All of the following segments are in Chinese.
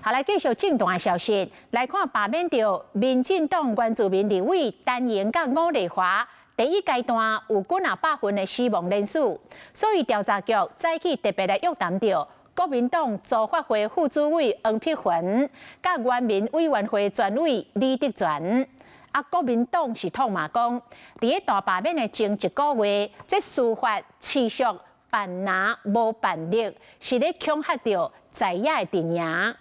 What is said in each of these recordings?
好，来继续震动的消息，来看罢免掉民进党原住民立委陈英甲吴丽华第一阶段有几啊百份的死亡人数，所以调查局再去特别来约谈到国民党组发会副主委黄碧云，甲原民委员会专委李德全。国民党是痛骂讲，伫个大罢免的前一个月，这司法持续办拿无办力，是咧恐吓到在野的阵营。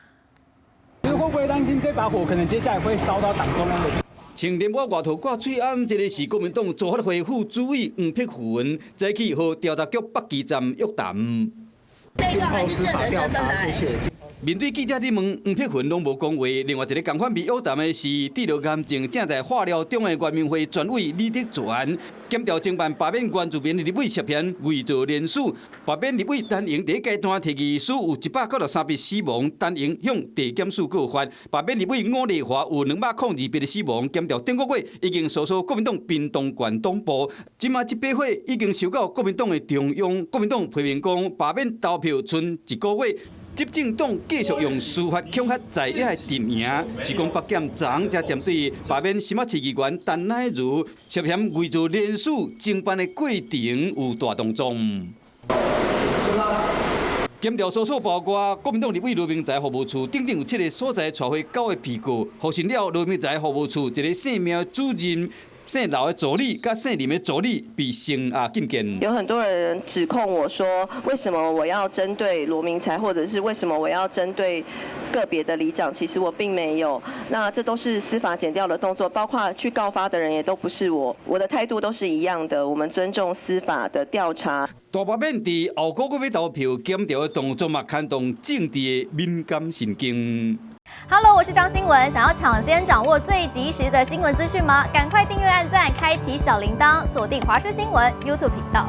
会不会担心这把火可能接下来会烧到党中央的？青莲我外头挂嘴暗，这个是国民党组发会副主委黄碧云，再去和调查局北基站约谈。被告还是正人身份来。面对记者伫问，黄碧云拢无讲话。另外一个共款被约谈的是治疗癌症正在化疗中的原民会专委李德全，检调侦办罢免原住民立委涉嫌伪造联署。罢免立委陈英第一阶段提议书有193笔死亡，陈英向地检署告发。罢免立委吴丽华有202笔的死亡，检调顶个月已经搜索国民党屏东县党部，今嘛这笔火已经收到国民党的中央。国民党批评讲，罢免投票剩1个月。执政党继续用司法恐吓在野的阵营，是讲北检昨昏才针对罢免新北市议员陈乃如涉嫌伪造联署侦办的过程有大动作。检调搜索包括国民党立委罗明才服务处等等有7个所在带回9个被告，核实了罗明才服务处一个姓名主任。姓刘的助理跟姓林的助理被刑禁见。有很多人指控我说，为什么我要针对罗明才，或者是为什么我要针对个别的里长？其实我并没有。那这都是司法检调的动作，包括去告发的人也都不是我。我的态度都是一样的，我们尊重司法的调查。大罢免伫后个月要投票，检调的动作嘛牵动政治的敏感神经。Hello， 我是张新文。想要抢先掌握最及时的新闻资讯吗？赶快订阅、按赞、开启小铃铛，锁定华视新闻 YouTube 频道。